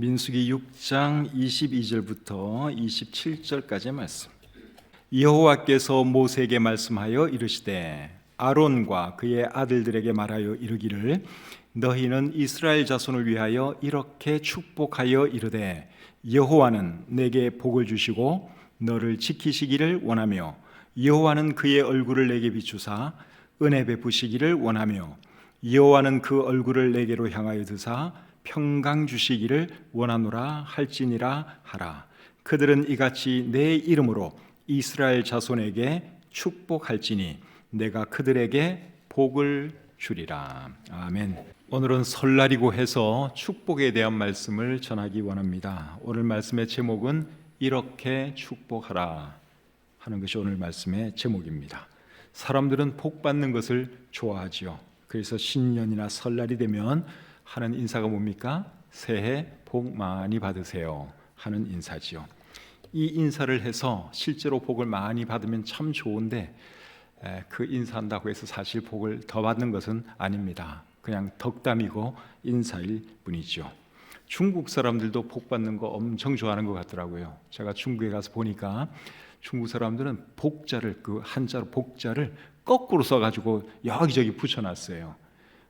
민수기 6장 22절부터 27절까지의 말씀. 여호와께서 모세에게 말씀하여 이르시되 아론과 그의 아들들에게 말하여 이르기를 너희는 이스라엘 자손을 위하여 이렇게 축복하여 이르되 여호와는 내게 복을 주시고 너를 지키시기를 원하며 여호와는 그의 얼굴을 내게 비추사 은혜 베푸시기를 원하며 여호와는 그 얼굴을 내게로 향하여 드사 평강 주시기를 원하노라 할지니라 하라. 그들은 이같이 내 이름으로 이스라엘 자손에게 축복할지니 내가 그들에게 복을 주리라. 아멘. 오늘은 설날이고 해서 축복에 대한 말씀을 전하기 원합니다. 오늘 말씀의 제목은 이렇게 축복하라 하는 것이 오늘 말씀의 제목입니다. 사람들은 복 받는 것을 좋아하지요. 그래서 신년이나 설날이 되면 하는 인사가 뭡니까? 새해 복 많이 받으세요 하는 인사지요. 이 인사를 해서 실제로 복을 많이 받으면 참 좋은데 그 인사한다고 해서 사실 복을 더 받는 것은 아닙니다. 그냥 덕담이고 인사일 뿐이죠. 중국 사람들도 복 받는 거 엄청 좋아하는 것 같더라고요. 제가 중국에 가서 보니까 중국 사람들은 복자를, 그 한자로 복자를 거꾸로 써가지고 여기저기 붙여놨어요.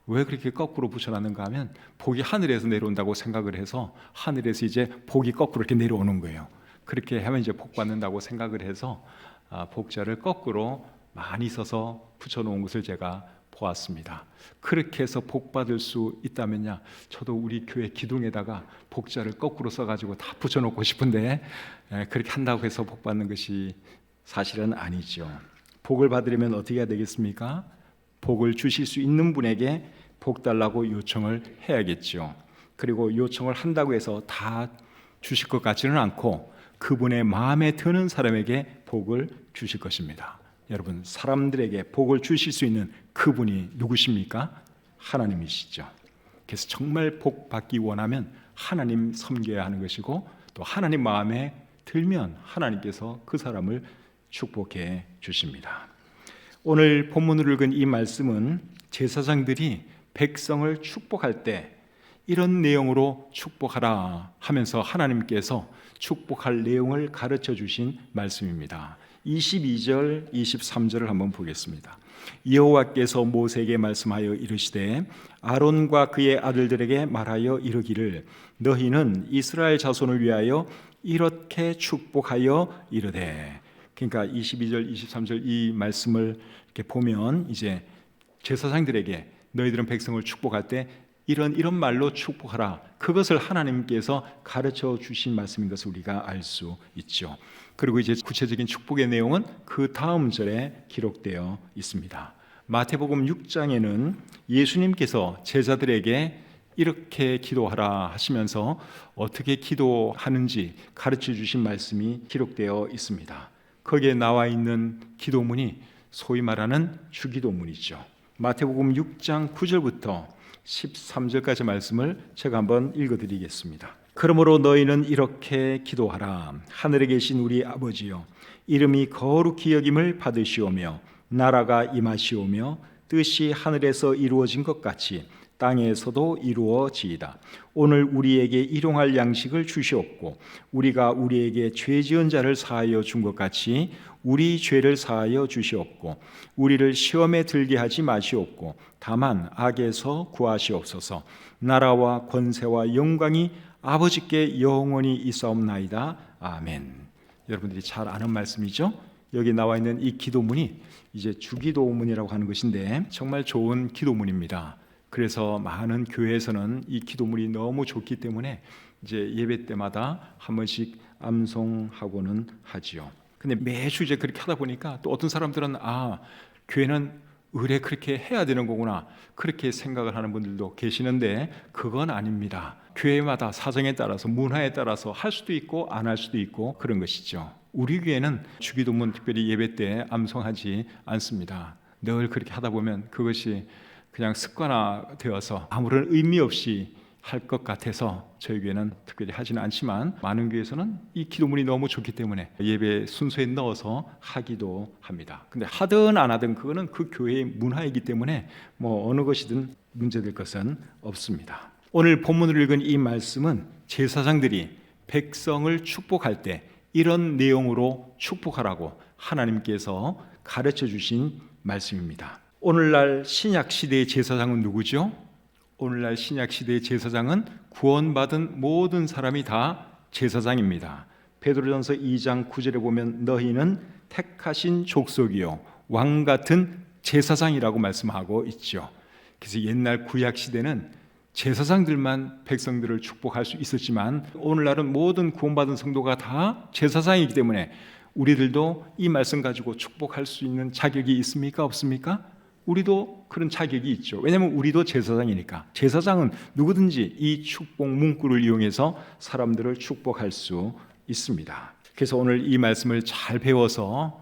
왜 그렇게 거꾸로 붙여놨는가 하면 복이 하늘에서 내려온다고 생각을 해서 하늘에서 이제 복이 거꾸로 이렇게 내려오는 거예요. 그렇게 하면 이제 복 받는다고 생각을 해서 복자를 거꾸로 많이 써서 붙여놓은 것을 제가 보았습니다. 그렇게 해서 복 받을 수 있다면요, 저도 우리 교회 기둥에다가 복자를 거꾸로 써가지고 다 붙여놓고 싶은데 그렇게 한다고 해서 복 받는 것이 사실은 아니죠. 복을 받으려면 어떻게 해야 되겠습니까? 복을 주실 수 있는 분에게 복 달라고 요청을 해야겠죠. 그리고 요청을 한다고 해서 다 주실 것 같지는 않고 그분의 마음에 드는 사람에게 복을 주실 것입니다. 여러분, 사람들에게 복을 주실 수 있는 그분이 누구십니까? 하나님이시죠. 그래서 정말 복 받기 원하면 하나님 섬겨야 하는 것이고 또 하나님 마음에 들면 하나님께서 그 사람을 축복해 주십니다. 오늘 본문으로 읽은 이 말씀은 제사장들이 백성을 축복할 때 이런 내용으로 축복하라 하면서 하나님께서 축복할 내용을 가르쳐 주신 말씀입니다. 22절, 23절을 한번 보겠습니다. 여호와께서 모세에게 말씀하여 이르시되 아론과 그의 아들들에게 말하여 이르기를 너희는 이스라엘 자손을 위하여 이렇게 축복하여 이르되. 그러니까 22절, 23절 이 말씀을 이렇게 보면 이제 제사장들에게 너희들은 백성을 축복할 때 이런 말로 축복하라. 그것을 하나님께서 가르쳐 주신 말씀인 것을 우리가 알 수 있죠. 그리고 이제 구체적인 축복의 내용은 그 다음 절에 기록되어 있습니다. 마태복음 6장에는 예수님께서 제자들에게 이렇게 기도하라 하시면서 어떻게 기도하는지 가르쳐 주신 말씀이 기록되어 있습니다. 거기에 나와 있는 기도문이 소위 말하는 주기도문이죠. 마태복음 6장 9절부터 13절까지 말씀을 제가 한번 읽어드리겠습니다. 그러므로 너희는 이렇게 기도하라. 하늘에 계신 우리 아버지여, 이름이 거룩히 여김을 받으시오며 나라가 임하시오며 뜻이 하늘에서 이루어진 것 같이 땅에서도 이루어지이다. 오늘 우리에게 일용할 양식을 주시옵고 우리가 우리에게 죄 지은 자를 사하여 준 것 같이 우리 죄를 사하여 주시옵고 우리를 시험에 들게 하지 마시옵고 다만 악에서 구하시옵소서. 나라와 권세와 영광이 아버지께 영원히 있사옵나이다. 아멘. 여러분들이 잘 아는 말씀이죠? 여기 나와 있는 이 기도문이 이제 주기도문이라고 하는 것인데 정말 좋은 기도문입니다. 그래서 많은 교회에서는 이 기도문이 너무 좋기 때문에 이제 예배 때마다 한 번씩 암송하고는 하지요. 근데 매주 이제 그렇게 하다 보니까 또 어떤 사람들은 교회는 의례 그렇게 해야 되는 거구나 그렇게 생각을 하는 분들도 계시는데 그건 아닙니다. 교회마다 사정에 따라서 문화에 따라서 할 수도 있고 안 할 수도 있고 그런 것이죠. 우리 교회는 주기도문 특별히 예배 때 암송하지 않습니다. 늘 그렇게 하다 보면 그것이 그냥 습관화되어서 아무런 의미 없이 할 것 같아서 저희 교회는 특별히 하지는 않지만 많은 교회에서는 이 기도문이 너무 좋기 때문에 예배 순서에 넣어서 하기도 합니다. 근데 하든 안 하든 그거는 그 교회의 문화이기 때문에 어느 것이든 문제될 것은 없습니다. 오늘 본문을 읽은 이 말씀은 제사장들이 백성을 축복할 때 이런 내용으로 축복하라고 하나님께서 가르쳐 주신 말씀입니다. 오늘날 신약 시대의 제사장은 누구죠? 오늘날 신약 시대의 제사장은 구원받은 모든 사람이 다 제사장입니다. 베드로전서 2장 9절에 보면 너희는 택하신 족속이요 왕 같은 제사장이라고 말씀하고 있죠. 그래서 옛날 구약 시대는 제사장들만 백성들을 축복할 수 있었지만 오늘날은 모든 구원받은 성도가 다 제사장이기 때문에 우리들도 이 말씀 가지고 축복할 수 있는 자격이 있습니까? 없습니까? 우리도 그런 자격이 있죠. 왜냐하면 우리도 제사장이니까. 제사장은 누구든지 이 축복 문구를 이용해서 사람들을 축복할 수 있습니다. 그래서 오늘 이 말씀을 잘 배워서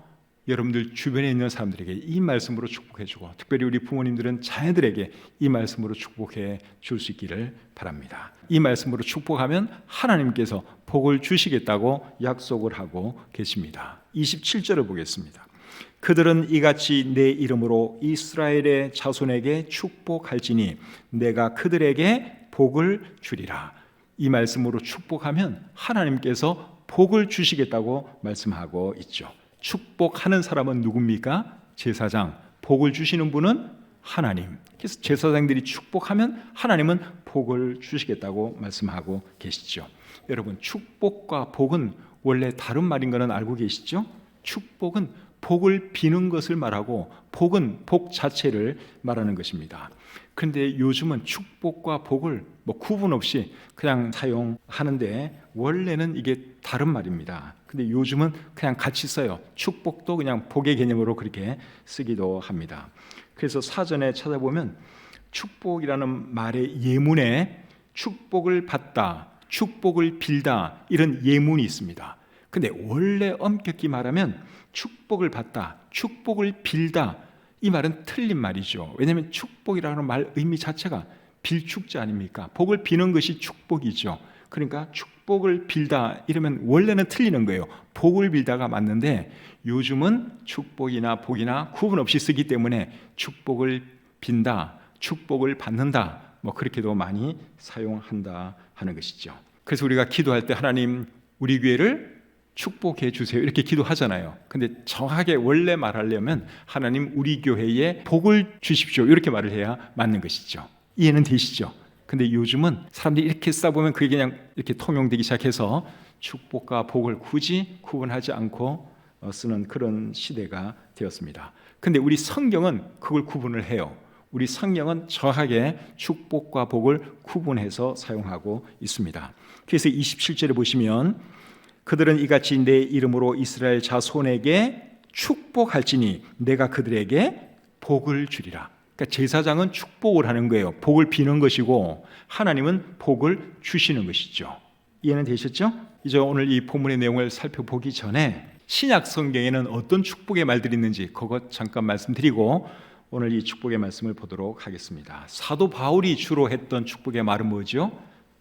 여러분들 주변에 있는 사람들에게 이 말씀으로 축복해주고, 특별히 우리 부모님들은 자녀들에게 이 말씀으로 축복해 줄 수 있기를 바랍니다. 이 말씀으로 축복하면 하나님께서 복을 주시겠다고 약속을 하고 계십니다. 27절을 보겠습니다. 그들은 이같이 내 이름으로 이스라엘의 자손에게 축복할지니 내가 그들에게 복을 주리라. 이 말씀으로 축복하면 하나님께서 복을 주시겠다고 말씀하고 있죠. 축복하는 사람은 누굽니까? 제사장. 복을 주시는 분은 하나님. 그래서 제사장들이 축복하면 하나님은 복을 주시겠다고 말씀하고 계시죠. 여러분, 축복과 복은 원래 다른 말인 것은 알고 계시죠? 축복은 복을 비는 것을 말하고 복은 복 자체를 말하는 것입니다. 그런데 요즘은 축복과 복을 구분 없이 그냥 사용하는데 원래는 이게 다른 말입니다. 근데 요즘은 그냥 같이 써요. 축복도 그냥 복의 개념으로 그렇게 쓰기도 합니다. 그래서 사전에 찾아보면 축복이라는 말의 예문에 축복을 받다, 축복을 빌다 이런 예문이 있습니다. 근데 원래 엄격히 말하면 축복을 받다, 축복을 빌다 이 말은 틀린 말이죠. 왜냐하면 축복이라는 말 의미 자체가 빌축자 아닙니까? 복을 비는 것이 축복이죠. 그러니까 축복을 빌다 이러면 원래는 틀리는 거예요. 복을 빌다가 맞는데 요즘은 축복이나 복이나 구분 없이 쓰기 때문에 축복을 빈다, 축복을 받는다 그렇게도 많이 사용한다 하는 것이죠. 그래서 우리가 기도할 때 하나님 우리 교회를 축복해 주세요 이렇게 기도하잖아요. 근데 정확하게 원래 말하려면 하나님 우리 교회에 복을 주십시오 이렇게 말을 해야 맞는 것이죠. 이해는 되시죠? 근데 요즘은 사람들이 이렇게 써보면 그게 그냥 이렇게 통용되기 시작해서 축복과 복을 굳이 구분하지 않고 쓰는 그런 시대가 되었습니다. 근데 우리 성경은 그걸 구분을 해요. 우리 성경은 정확하게 축복과 복을 구분해서 사용하고 있습니다. 그래서 27절에 보시면 그들은 이같이 내 이름으로 이스라엘 자손에게 축복할지니 내가 그들에게 복을 주리라. 그러니까 제사장은 축복을 하는 거예요. 복을 비는 것이고 하나님은 복을 주시는 것이죠. 이해는 되셨죠? 이제 오늘 이 본문의 내용을 살펴보기 전에 신약 성경에는 어떤 축복의 말들이 있는지 그것 잠깐 말씀드리고 오늘 이 축복의 말씀을 보도록 하겠습니다. 사도 바울이 주로 했던 축복의 말은 뭐죠?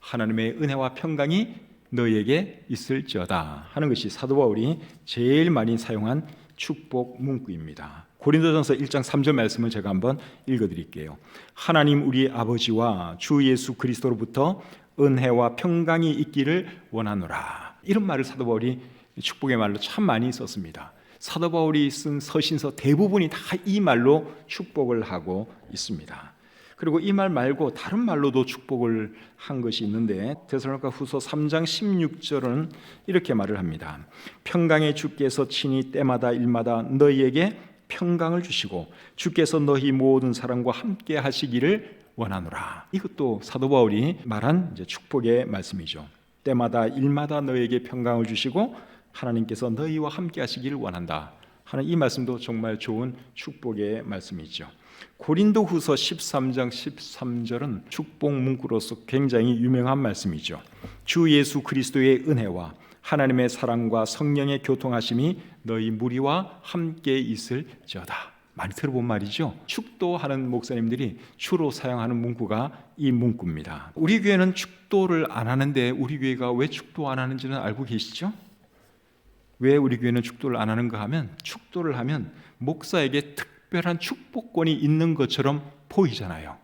하나님의 은혜와 평강이 너희에게 있을지어다 하는 것이 사도 바울이 제일 많이 사용한 축복 문구입니다. 고린도전서 1장 3절 말씀을 제가 한번 읽어드릴게요. 하나님 우리 아버지와 주 예수 그리스도로부터 은혜와 평강이 있기를 원하노라. 이런 말을 사도 바울이 축복의 말로 참 많이 썼습니다. 사도 바울이 쓴 서신서 대부분이 다 이 말로 축복을 하고 있습니다. 그리고 이 말 말고 다른 말로도 축복을 한 것이 있는데 데살로니가 후서 3장 16절은 이렇게 말을 합니다. 평강의 주께서 친히 때마다 일마다 너희에게 평강을 주시고 주께서 너희 모든 사람과 함께 하시기를 원하노라. 이것도 사도 바울이 말한 축복의 말씀이죠. 때마다 일마다 너희에게 평강을 주시고 하나님께서 너희와 함께 하시기를 원한다 하는 이 말씀도 정말 좋은 축복의 말씀이죠. 고린도 후서 13장 13절은 축복 문구로서 굉장히 유명한 말씀이죠. 주 예수 그리스도의 은혜와 하나님의 사랑과 성령의 교통하심이 너희 무리와 함께 있을지어다. 많이 들어본 말이죠. 축도하는 목사님들이 주로 사용하는 문구가 이 문구입니다. 우리 교회는 축도를 안 하는데 우리 교회가 왜 축도 안 하는지는 알고 계시죠? 왜 우리 교회는 축도를 안 하는가 하면 축도를 하면 목사에게 특별한 축복권이 있는 것처럼 보이잖아요.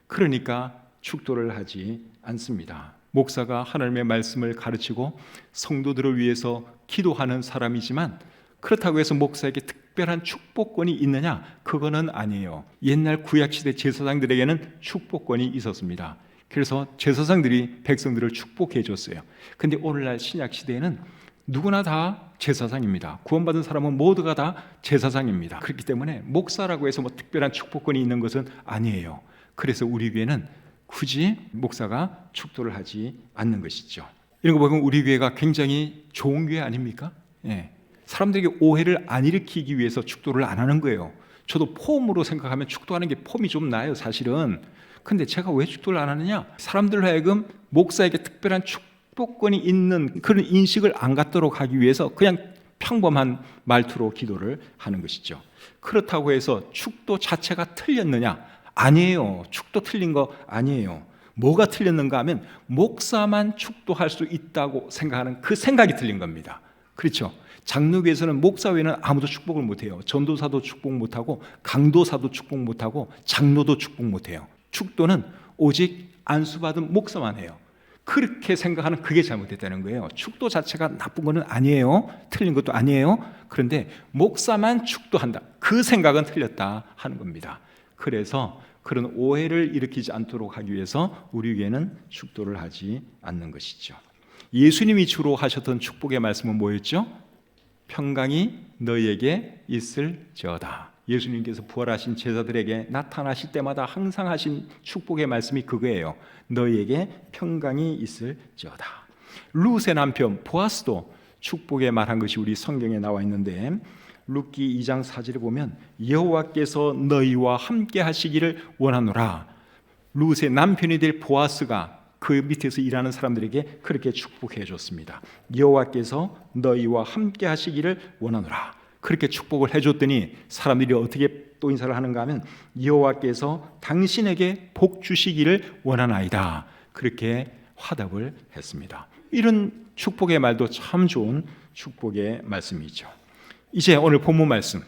그러니까 축도를 하지 않습니다. 목사가 하나님의 말씀을 가르치고 성도들을 위해서 기도하는 사람이지만 그렇다고 해서 목사에게 특별한 축복권이 있느냐? 그거는 아니에요. 옛날 구약시대 제사장들에게는 축복권이 있었습니다. 그래서 제사장들이 백성들을 축복해 줬어요. 근데 오늘날 신약시대에는 누구나 다 제사장입니다. 구원받은 사람은 모두가 다 제사장입니다. 그렇기 때문에 목사라고 해서 뭐 특별한 축복권이 있는 것은 아니에요. 그래서 우리 교회는 굳이 목사가 축도를 하지 않는 것이죠. 이런 거 보면 우리 교회가 굉장히 좋은 교회 아닙니까? 예. 사람들에게 오해를 안 일으키기 위해서 축도를 안 하는 거예요. 저도 폼으로 생각하면 축도하는 게 폼이 좀 나요, 사실은. 근데 제가 왜 축도를 안 하느냐? 사람들로 하여금 목사에게 특별한 축복권이 있는 그런 인식을 안 갖도록 하기 위해서 그냥 평범한 말투로 기도를 하는 것이죠. 그렇다고 해서 축도 자체가 틀렸느냐? 아니에요. 축도 틀린 거 아니에요. 뭐가 틀렸는가 하면 목사만 축도할 수 있다고 생각하는 그 생각이 틀린 겁니다. 그렇죠? 장로교에서는 목사 외에는 아무도 축복을 못해요. 전도사도 축복 못하고 강도사도 축복 못하고 장로도 축복 못해요. 축도는 오직 안수받은 목사만 해요. 그렇게 생각하는 그게 잘못됐다는 거예요. 축도 자체가 나쁜 것은 아니에요. 틀린 것도 아니에요. 그런데 목사만 축도한다. 그 생각은 틀렸다 하는 겁니다. 그래서 그런 오해를 일으키지 않도록 하기 위해서 우리 교회는 축도를 하지 않는 것이죠. 예수님이 주로 하셨던 축복의 말씀은 뭐였죠? 평강이 너희에게 있을지어다. 예수님께서 부활하신 제자들에게 나타나실 때마다 항상 하신 축복의 말씀이 그거예요. 너희에게 평강이 있을지어다. 룻의 남편 보아스도 축복의 말한 것이 우리 성경에 나와 있는데 룻기 2장 4절에 보면 여호와께서 너희와 함께 하시기를 원하노라. 룻의 남편이 될 보아스가 그 밑에서 일하는 사람들에게 그렇게 축복해 줬습니다. 여호와께서 너희와 함께 하시기를 원하노라. 그렇게 축복을 해줬더니 사람들이 어떻게 또 인사를 하는가 하면 여호와께서 당신에게 복 주시기를 원하나이다. 그렇게 화답을 했습니다. 이런 축복의 말도 참 좋은 축복의 말씀이죠. 이제 오늘 본문 말씀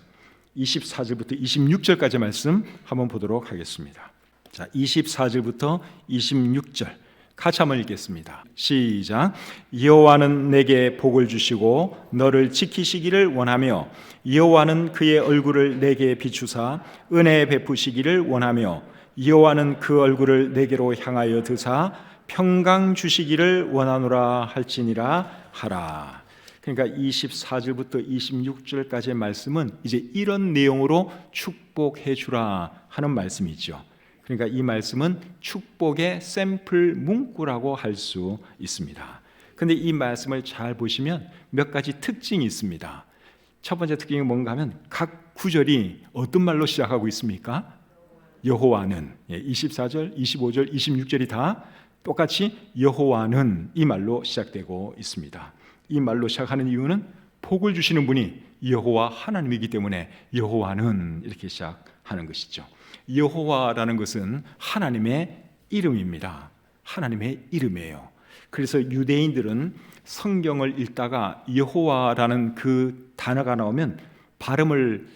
24절부터 26절까지 말씀 한번 보도록 하겠습니다. 자, 24절부터 26절 같이 한번 읽겠습니다. 시작. 여호와는 내게 복을 주시고 너를 지키시기를 원하며 여호와는 그의 얼굴을 내게 비추사 은혜 베푸시기를 원하며 여호와는 그 얼굴을 내게로 향하여 드사 평강 주시기를 원하노라 할지니라 하라. 그러니까 24절부터 26절까지의 말씀은 이제 이런 내용으로 축복해 주라 하는 말씀이죠. 그러니까 이 말씀은 축복의 샘플 문구라고 할 수 있습니다. 그런데 이 말씀을 잘 보시면 몇 가지 특징이 있습니다. 첫 번째 특징이 뭔가 하면 각 구절이 어떤 말로 시작하고 있습니까? 여호와는 24절, 25절, 26절이 다 똑같이 여호와는 이 말로 시작되고 있습니다. 이 말로 시작하는 이유는 복을 주시는 분이 여호와 하나님이기 때문에 여호와는 이렇게 시작하는 것이죠. 여호와라는 것은 하나님의 이름입니다. 하나님의 이름이에요. 그래서 유대인들은 성경을 읽다가 여호와라는 그 단어가 나오면 발음을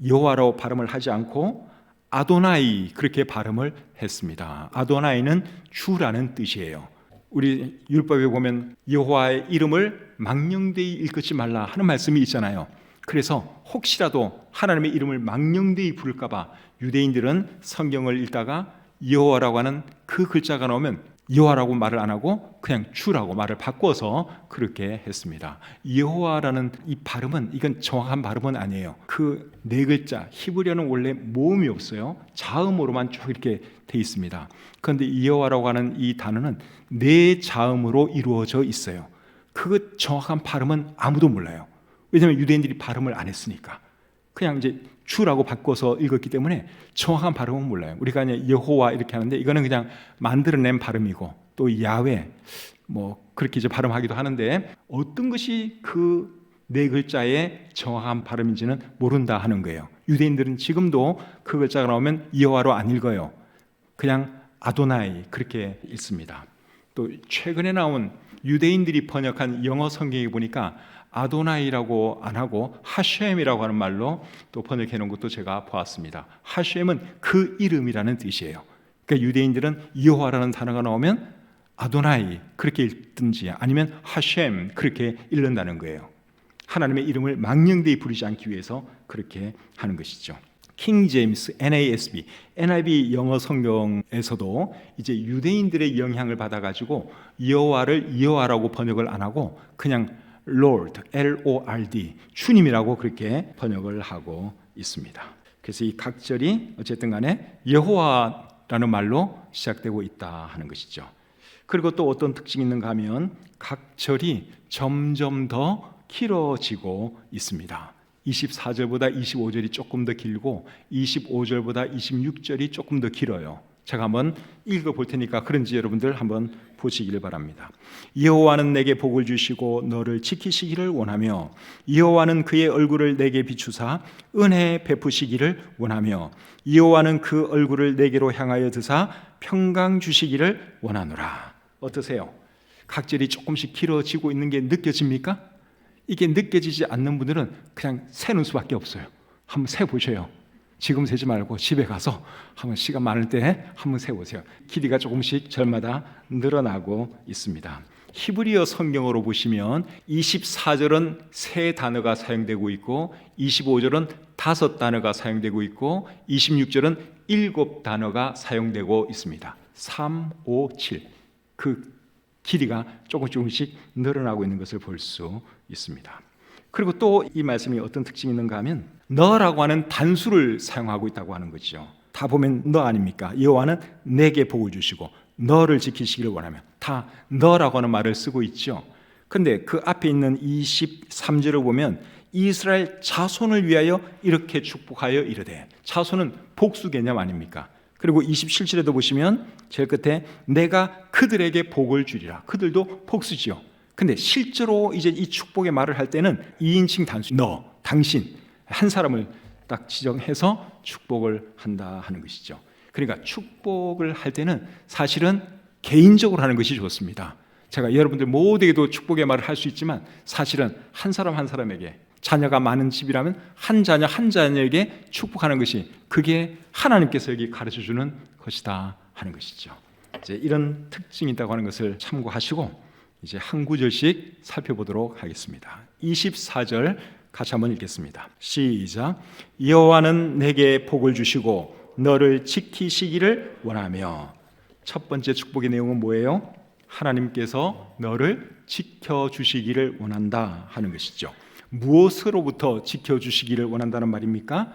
여호와로 발음을 하지 않고 아도나이 그렇게 발음을 했습니다. 아도나이는 주라는 뜻이에요. 우리 율법에 보면 여호와의 이름을 망령되이 읽지 말라 하는 말씀이 있잖아요. 그래서 혹시라도 하나님의 이름을 망령되이 부를까 봐 유대인들은 성경을 읽다가 여호와라고 하는 그 글자가 나오면 여호와라고 말을 안 하고 그냥 주라고 말을 바꿔서 그렇게 했습니다. 여호와라는 이 발음은 이건 정확한 발음은 아니에요. 그 네 글자 히브리어는 원래 모음이 없어요. 자음으로만 쭉 이렇게 돼 있습니다. 그런데 여호와라고 하는 이 단어는 네 자음으로 이루어져 있어요. 그 정확한 발음은 아무도 몰라요. 왜냐하면 유대인들이 발음을 안 했으니까 그냥 이제 주라고 바꿔서 읽었기 때문에 정확한 발음은 몰라요. 우리가 그냥 여호와 이렇게 하는데 이거는 그냥 만들어낸 발음이고 또 야훼 뭐 그렇게 이제 발음하기도 하는데 어떤 것이 그 네 글자의 정확한 발음인지는 모른다 하는 거예요. 유대인들은 지금도 그 글자가 나오면 여호와로 안 읽어요. 그냥 아도나이 그렇게 읽습니다. 또 최근에 나온 유대인들이 번역한 영어 성경에 보니까 아도나이라고 안 하고 하셴이라고 하는 말로 또 번역해 놓은 것도 제가 보았습니다. 하셴은 그 이름이라는 뜻이에요. 그러니까 유대인들은 여호와라는 단어가 나오면 아도나이 그렇게 읽든지 아니면 하셴 그렇게 읽는다는 거예요. 하나님의 이름을 망령되이 부르지 않기 위해서 그렇게 하는 것이죠. 킹 제임스 NASB, NIV 영어 성경에서도 이제 유대인들의 영향을 받아가지고 여호와를 여호와라고 번역을 안 하고 그냥 Lord, Lord, 주님이라고 그렇게 번역을 하고 있습니다. 그래서 이 각절이 어쨌든 간에 여호와라는 말로 시작되고 있다 하는 것이죠. 그리고 또 어떤 특징이 있는가 하면 각절이 점점 더 길어지고 있습니다. 24절보다 25절이 조금 더 길고 25절보다 26절이 조금 더 길어요. 제가 한번 읽어볼 테니까 그런지 여러분들 한번 보시기를 바랍니다. 여호와는 내게 복을 주시고 너를 지키시기를 원하며 여호와는 그의 얼굴을 내게 비추사 은혜 베푸시기를 원하며 여호와는 그 얼굴을 내게로 향하여 드사 평강 주시기를 원하노라. 어떠세요? 각절이 조금씩 길어지고 있는 게 느껴집니까? 이게 느껴지지 않는 분들은 그냥 세는 수밖에 없어요. 한번 세보셔요. 지금 세지 말고 집에 가서 한번 시간 많을 때 한번 세보세요. 길이가 조금씩 절마다 늘어나고 있습니다. 히브리어 성경으로 보시면 24절은 3단어가 사용되고 있고 25절은 5단어가 사용되고 있고 26절은 7단어가 사용되고 있습니다. 3, 5, 7 그 길이가 조금씩 늘어나고 있는 것을 볼 수 있습니다. 그리고 또 이 말씀이 어떤 특징이 있는가 하면 너라고 하는 단수를 사용하고 있다고 하는 거죠. 다 보면 너 아닙니까? 여호와는 내게 복을 주시고 너를 지키시기를 원하며 다 너라고 하는 말을 쓰고 있죠. 그런데 그 앞에 있는 23절을 보면 이스라엘 자손을 위하여 이렇게 축복하여 이르되 자손은 복수 개념 아닙니까? 그리고 27절에도 보시면 제일 끝에 내가 그들에게 복을 주리라. 그들도 복수지요. 근데 실제로 이제 이 축복의 말을 할 때는 2인칭 단수 너, 당신 한 사람을 딱 지정해서 축복을 한다 하는 것이죠. 그러니까 축복을 할 때는 사실은 개인적으로 하는 것이 좋습니다. 제가 여러분들 모두에게도 축복의 말을 할 수 있지만 사실은 한 사람 한 사람에게 자녀가 많은 집이라면 한 자녀 한 자녀에게 축복하는 것이 그게 하나님께서 여기 가르쳐주는 것이다 하는 것이죠. 이제 이런 특징이 있다고 하는 것을 참고하시고 이제 한 구절씩 살펴보도록 하겠습니다. 24절 같이 한번 읽겠습니다. 시작. 여호와는 내게 복을 주시고 너를 지키시기를 원하며. 첫 번째 축복의 내용은 뭐예요? 하나님께서 너를 지켜주시기를 원한다 하는 것이죠. 무엇으로부터 지켜주시기를 원한다는 말입니까?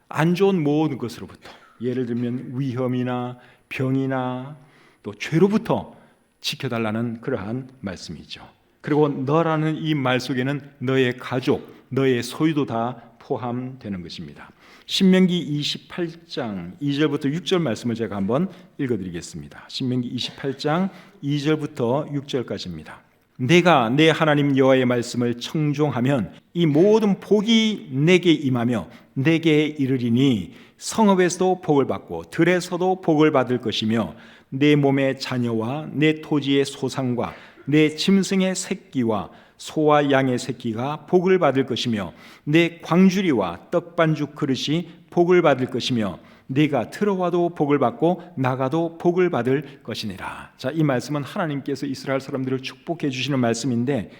안 좋은 모든 것으로부터, 예를 들면 위험이나 병이나 또 죄로부터 지켜달라는 그러한 말씀이죠. 그리고 너라는 이 말 속에는 너의 가족, 너의 소유도 다 포함되는 것입니다. 신명기 28장 2절부터 6절 말씀을 제가 한번 읽어드리겠습니다. 신명기 28장 2절부터 6절까지입니다. 내가 내 하나님 여호와의 말씀을 청종하면 이 모든 복이 내게 임하며 내게 이르리니 성읍에서도 복을 받고 들에서도 복을 받을 것이며 내 몸의 자녀와 내 토지의 소산과 내 짐승의 새끼와 소와 양의 새끼가 복을 받을 것이며 내 광주리와 떡반죽 그릇이 복을 받을 것이며 네가 들어와도 복을 받고 나가도 복을 받을 것이니라. 자, 이 말씀은 하나님께서 이스라엘 사람들을 축복해 주시는 말씀인데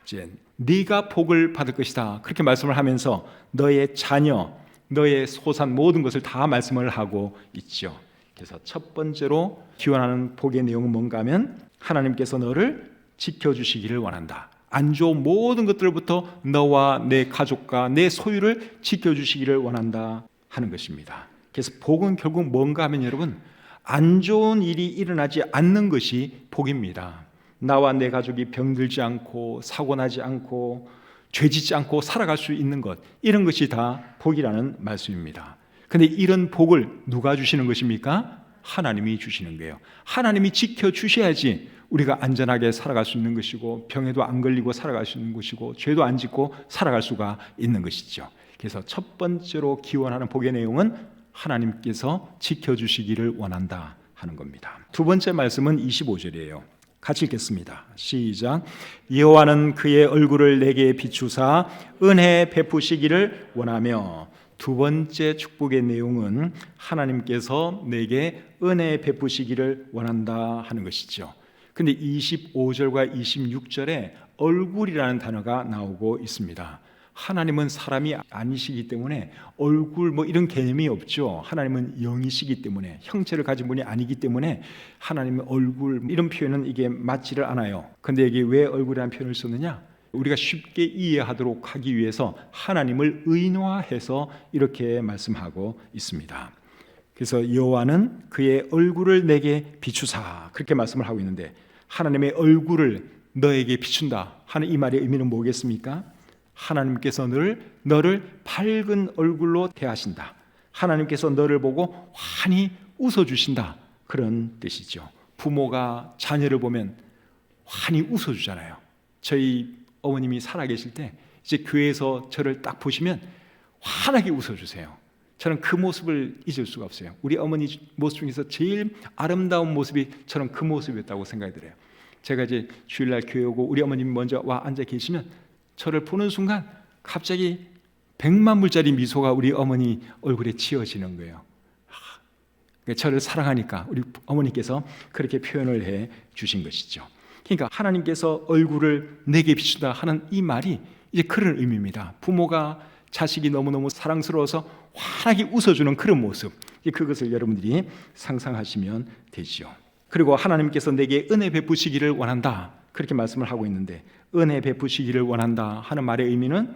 이제 네가 복을 받을 것이다 그렇게 말씀을 하면서 너의 자녀, 너의 소산 모든 것을 다 말씀을 하고 있죠. 그래서 첫 번째로 기원하는 복의 내용은 뭔가 하면 하나님께서 너를 지켜주시기를 원한다. 안 좋은 모든 것들부터 너와 내 가족과 내 소유를 지켜주시기를 원한다 하는 것입니다. 그래서 복은 결국 뭔가 하면 여러분 안 좋은 일이 일어나지 않는 것이 복입니다. 나와 내 가족이 병들지 않고 사고나지 않고 죄짓지 않고 살아갈 수 있는 것, 이런 것이 다 복이라는 말씀입니다. 그런데 이런 복을 누가 주시는 것입니까? 하나님이 주시는 거예요. 하나님이 지켜주셔야지 우리가 안전하게 살아갈 수 있는 것이고 병에도 안 걸리고 살아갈 수 있는 것이고 죄도 안 짓고 살아갈 수가 있는 것이죠. 그래서 첫 번째로 기원하는 복의 내용은 하나님께서 지켜주시기를 원한다 하는 겁니다. 두 번째 말씀은 25절이에요. 같이 읽겠습니다. 시작. 여호와는 그의 얼굴을 내게 비추사 은혜 베푸시기를 원하며. 두 번째 축복의 내용은 하나님께서 내게 은혜 베푸시기를 원한다 하는 것이죠. 근데 25절과 26절에 얼굴이라는 단어가 나오고 있습니다. 하나님은 사람이 아니시기 때문에 얼굴 이런 개념이 없죠. 하나님은 영이시기 때문에, 형체를 가진 분이 아니기 때문에 하나님의 얼굴 이런 표현은 이게 맞지를 않아요. 근데 여기 왜 얼굴이라는 표현을 썼느냐? 우리가 쉽게 이해하도록 하기 위해서 하나님을 의인화해서 이렇게 말씀하고 있습니다. 그래서 여호와는 그의 얼굴을 내게 비추사, 그렇게 말씀을 하고 있는데, 하나님의 얼굴을 너에게 비춘다 하는 이 말의 의미는 뭐겠습니까? 하나님께서 너를 밝은 얼굴로 대하신다. 하나님께서 너를 보고 환히 웃어주신다, 그런 뜻이죠. 부모가 자녀를 보면 환히 웃어주잖아요. 저희 어머님이 살아계실 때 이제 교회에서 저를 딱 보시면 환하게 웃어주세요. 저는 그 모습을 잊을 수가 없어요. 우리 어머니 모습 중에서 제일 아름다운 모습이 저는 그 모습이었다고 생각이 들어요. 제가 이제 주일날 교회 오고 우리 어머님이 먼저 와 앉아 계시면 저를 보는 순간 갑자기 100만 불짜리 미소가 우리 어머니 얼굴에 지어지는 거예요. 저를 사랑하니까 우리 어머니께서 그렇게 표현을 해 주신 것이죠. 그러니까 하나님께서 얼굴을 내게 비추다 하는 이 말이 이제 그런 의미입니다. 부모가 자식이 너무너무 사랑스러워서 환하게 웃어주는 그런 모습, 그것을 여러분들이 상상하시면 되죠. 그리고 하나님께서 내게 은혜 베푸시기를 원한다, 그렇게 말씀을 하고 있는데, 은혜 베푸시기를 원한다 하는 말의 의미는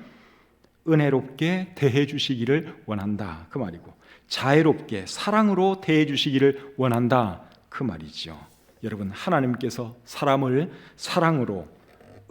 은혜롭게 대해 주시기를 원한다, 그 말이고, 자애롭게 사랑으로 대해 주시기를 원한다, 그 말이죠. 여러분, 하나님께서 사람을 사랑으로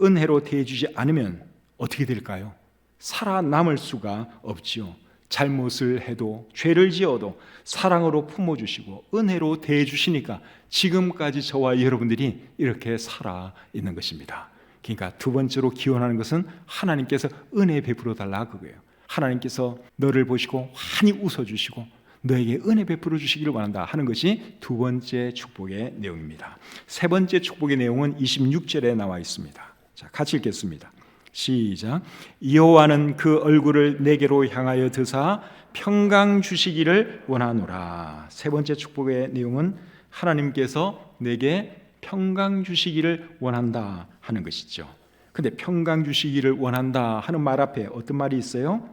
은혜로 대해 주지 않으면 어떻게 될까요? 살아남을 수가 없지요. 잘못을 해도, 죄를 지어도 사랑으로 품어주시고 은혜로 대해주시니까 지금까지 저와 여러분들이 이렇게 살아 있는 것입니다. 그러니까 두 번째로 기원하는 것은 하나님께서 은혜 베풀어 달라, 그거예요. 하나님께서 너를 보시고 환히 웃어주시고 너에게 은혜 베풀어 주시기를 원한다 하는 것이 두 번째 축복의 내용입니다. 세 번째 축복의 내용은 26절에 나와 있습니다. 자, 같이 읽겠습니다. 시작. 여호와는 그 얼굴을 내게로 향하여 드사 평강 주시기를 원하노라. 세 번째 축복의 내용은 하나님께서 내게 평강 주시기를 원한다 하는 것이죠. 근데 평강 주시기를 원한다 하는 말 앞에 어떤 말이 있어요?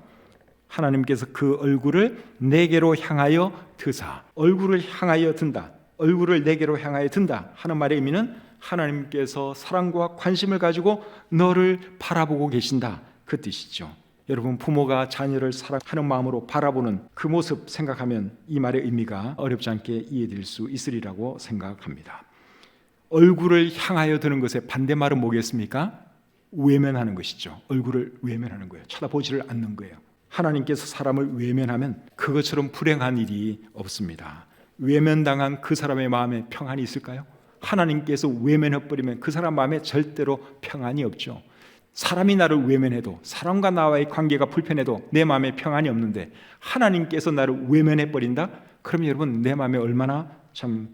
하나님께서 그 얼굴을 내게로 향하여 드사, 얼굴을 향하여 든다, 얼굴을 내게로 향하여 든다 하는 말의 의미는 하나님께서 사랑과 관심을 가지고 너를 바라보고 계신다, 그 뜻이죠. 여러분, 부모가 자녀를 사랑하는 마음으로 바라보는 그 모습 생각하면 이 말의 의미가 어렵지 않게 이해될 수 있으리라고 생각합니다. 얼굴을 향하여 드는 것의 반대말은 뭐겠습니까? 외면하는 것이죠. 얼굴을 외면하는 거예요. 쳐다보지를 않는 거예요. 하나님께서 사람을 외면하면 그것처럼 불행한 일이 없습니다. 외면당한 그 사람의 마음에 평안이 있을까요? 하나님께서 외면해버리면 그 사람 마음에 절대로 평안이 없죠. 사람이 나를 외면해도, 사람과 나와의 관계가 불편해도 내 마음에 평안이 없는데 하나님께서 나를 외면해버린다? 그럼 여러분, 내 마음에 얼마나 참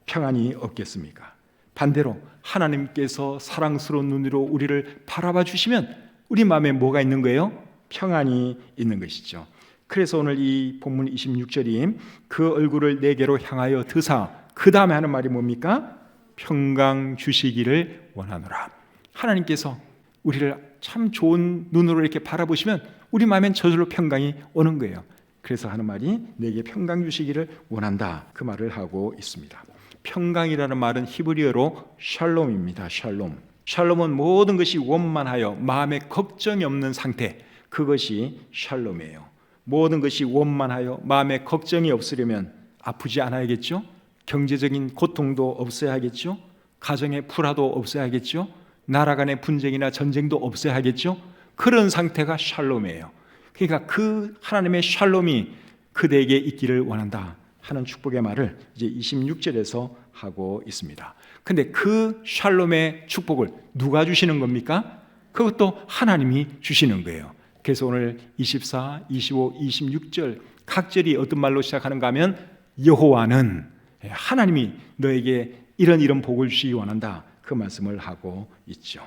평안이 없겠습니까? 반대로 하나님께서 사랑스러운 눈으로 우리를 바라봐 주시면 우리 마음에 뭐가 있는 거예요? 평안이 있는 것이죠. 그래서 오늘 이 본문 26절이 그 얼굴을 내게로 향하여 드사, 그 다음에 하는 말이 뭡니까? 평강 주시기를 원하노라. 하나님께서 우리를 참 좋은 눈으로 이렇게 바라보시면 우리 마음엔 저절로 평강이 오는 거예요. 그래서 하는 말이 내게 평강 주시기를 원한다, 그 말을 하고 있습니다. 평강이라는 말은 히브리어로 샬롬입니다. 샬롬. 샬롬은 모든 것이 원만하여 마음에 걱정이 없는 상태, 그것이 샬롬이에요. 모든 것이 원만하여 마음에 걱정이 없으려면 아프지 않아야겠죠? 경제적인 고통도 없어야겠죠? 가정의 불화도 없어야겠죠? 나라 간의 분쟁이나 전쟁도 없어야겠죠? 그런 상태가 샬롬이에요. 그러니까 그 하나님의 샬롬이 그대에게 있기를 원한다 하는 축복의 말을 이제 26절에서 하고 있습니다. 근데 그 샬롬의 축복을 누가 주시는 겁니까? 그것도 하나님이 주시는 거예요. 그래서 오늘 24, 25, 26절 각 절이 어떤 말로 시작하는가 하면 여호와는, 하나님이 너에게 이런 복을 주시기 원한다, 그 말씀을 하고 있죠.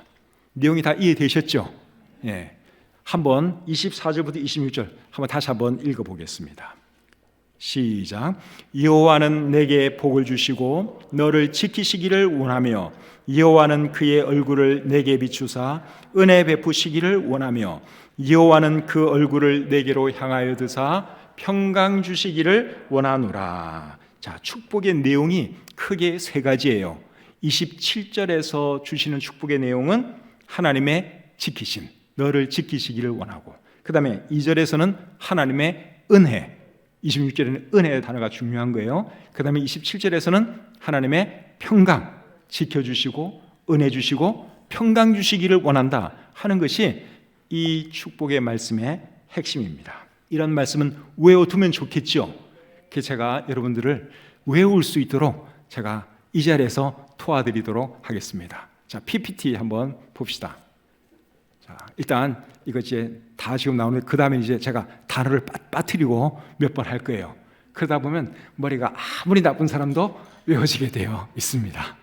내용이 다 이해되셨죠? 예. 한번 24절부터 26절 한번 다시 한번 읽어보겠습니다. 시작. 여호와는 내게 복을 주시고 너를 지키시기를 원하며 여호와는 그의 얼굴을 내게 비추사 은혜 베푸시기를 원하며 여호와는 그 얼굴을 내게로 향하여 드사 평강 주시기를 원하노라. 자, 축복의 내용이 크게 세 가지예요. 27절에서 주시는 축복의 내용은 하나님의 지키심, 너를 지키시기를 원하고, 그 다음에 2절에서는 하나님의 은혜, 26절에는 은혜의 단어가 중요한 거예요. 그 다음에 27절에서는 하나님의 평강, 지켜주시고 은혜 주시고 평강 주시기를 원한다 하는 것이 이 축복의 말씀의 핵심입니다. 이런 말씀은 외워두면 좋겠죠. 그래서 제가 여러분들을 외울 수 있도록 제가 이 자리에서 도와드리도록 하겠습니다. 자, PPT 한번 봅시다. 자, 일단 이거 이제 다 지금 나오는데 그 다음에 이제 제가 단어를 빠뜨리고 몇 번 할 거예요. 그러다 보면 머리가 아무리 나쁜 사람도 외워지게 되어 있습니다.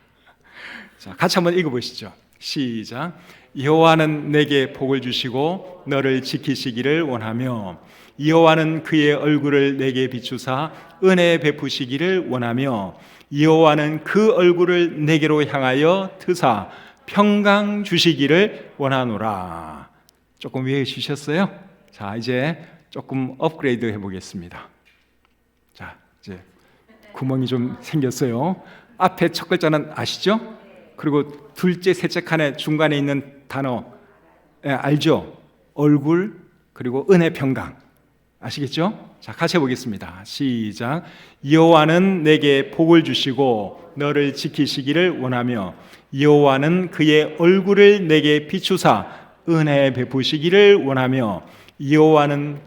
자, 같이 한번 읽어보시죠. 시작. 여호와는 내게 복을 주시고 너를 지키시기를 원하며 여호와는 그의 얼굴을 내게 비추사 은혜 베푸시기를 원하며 여호와는 그 얼굴을 내게로 향하여 드사 평강 주시기를 원하노라. 조금 외우시셨어요? 자, 이제 조금 업그레이드 해보겠습니다. 자, 이제 구멍이 좀 생겼어요. 앞에 첫 글자는 아시죠? 그리고 둘째, 셋째 칸에 중간에 있는 단어 알죠? 얼굴 그리고 은혜 평강 아시겠죠? 자, 같이 해보겠습니다. 시작. 여호와는 내게 복을 주시고 너를 지키시기를 원하며 여호와는 그의 얼굴을 내게 비추사 은혜 베푸시기를 원하며 여호와는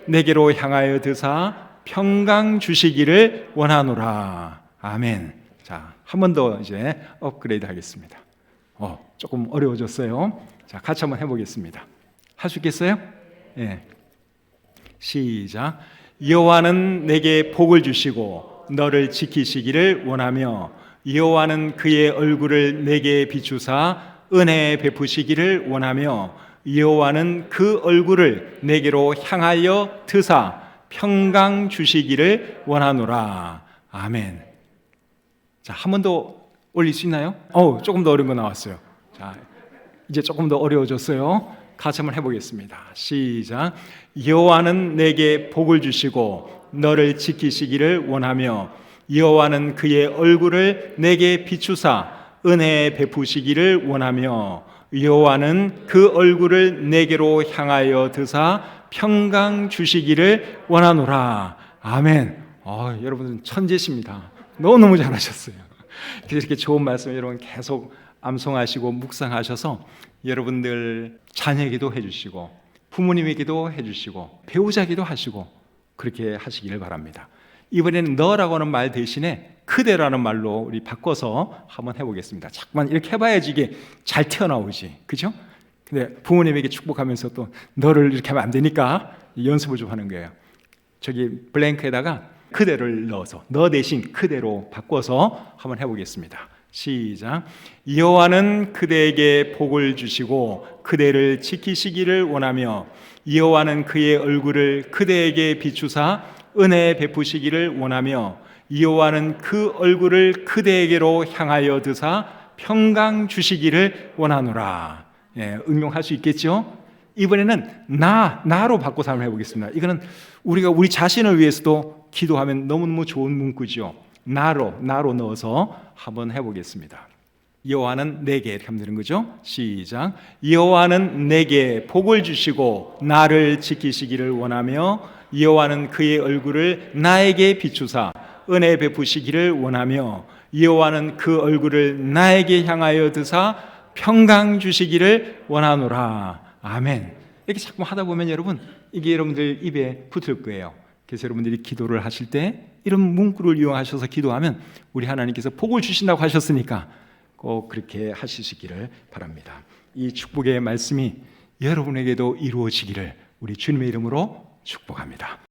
내게로 향하여 드사 평강 주시기를 원하노라. 아멘. 자, 한 번 더 이제 업그레이드 하겠습니다. 조금 어려워졌어요. 자, 같이 한번 해보겠습니다. 할 수 있겠어요? 예. 시작. 여호와는 내게 복을 주시고 너를 지키시기를 원하며 여호와는 그의 얼굴을 내게 비추사 은혜 베푸시기를 원하며 여호와는 그 얼굴을 내게로 향하여 드사 평강 주시기를 원하노라. 아멘. 자, 한 번 더 올릴 수 있나요? 조금 더 어려운 거 나왔어요. 자, 이제 조금 더 어려워졌어요. 같이 한번 해보겠습니다. 시작. 여호와는 내게 복을 주시고 너를 지키시기를 원하며 여호와는 그의 얼굴을 내게 비추사 은혜 베푸시기를 원하며 여호와는 그 얼굴을 내게로 향하여 드사 평강 주시기를 원하노라. 아멘. 여러분은 천재십니다. 너무너무 잘하셨어요. 그래서 이렇게 좋은 말씀 여러분 계속 암송하시고 묵상하셔서 여러분들 자녀에게도 해주시고 부모님에게도 해주시고 배우자에게도 하시고 그렇게 하시기를 바랍니다. 이번에는 너라고 하는 말 대신에 그대라는 말로 우리 바꿔서 한번 해보겠습니다. 자꾸만 이렇게 해봐야지 이게 잘 튀어나오지, 그죠? 근데 부모님에게 축복하면서 또 너를 이렇게 하면 안 되니까 연습을 좀 하는 거예요. 저기 블랭크에다가 그대를 넣어서 너 대신 그대로 바꿔서 한번 해보겠습니다. 시작. 여호와는 그대에게 복을 주시고 그대를 지키시기를 원하며 여호와는 그의 얼굴을 그대에게 비추사 은혜 베푸시기를 원하며 여호와는 그 얼굴을 그대에게로 향하여 드사 평강 주시기를 원하노라. 응용할 수 있겠죠? 이번에는 나로 바꿔서 한번 해보겠습니다. 이거는 우리가 우리 자신을 위해서도 기도하면 너무너무 좋은 문구죠. 나로 넣어서 한번 해보겠습니다. 여호와는 내게 이렇게 하면 되는 거죠. 시작. 여호와는 내게 복을 주시고 나를 지키시기를 원하며 여호와는 그의 얼굴을 나에게 비추사 은혜 베푸시기를 원하며 여호와는 그 얼굴을 나에게 향하여 드사 평강 주시기를 원하노라. 아멘. 이렇게 자꾸 하다 보면 여러분 이게 여러분들 입에 붙을 거예요. 그래서 여러분들이 기도를 하실 때 이런 문구를 이용하셔서 기도하면 우리 하나님께서 복을 주신다고 하셨으니까 꼭 그렇게 하시기를 바랍니다. 이 축복의 말씀이 여러분에게도 이루어지기를 우리 주님의 이름으로 축복합니다.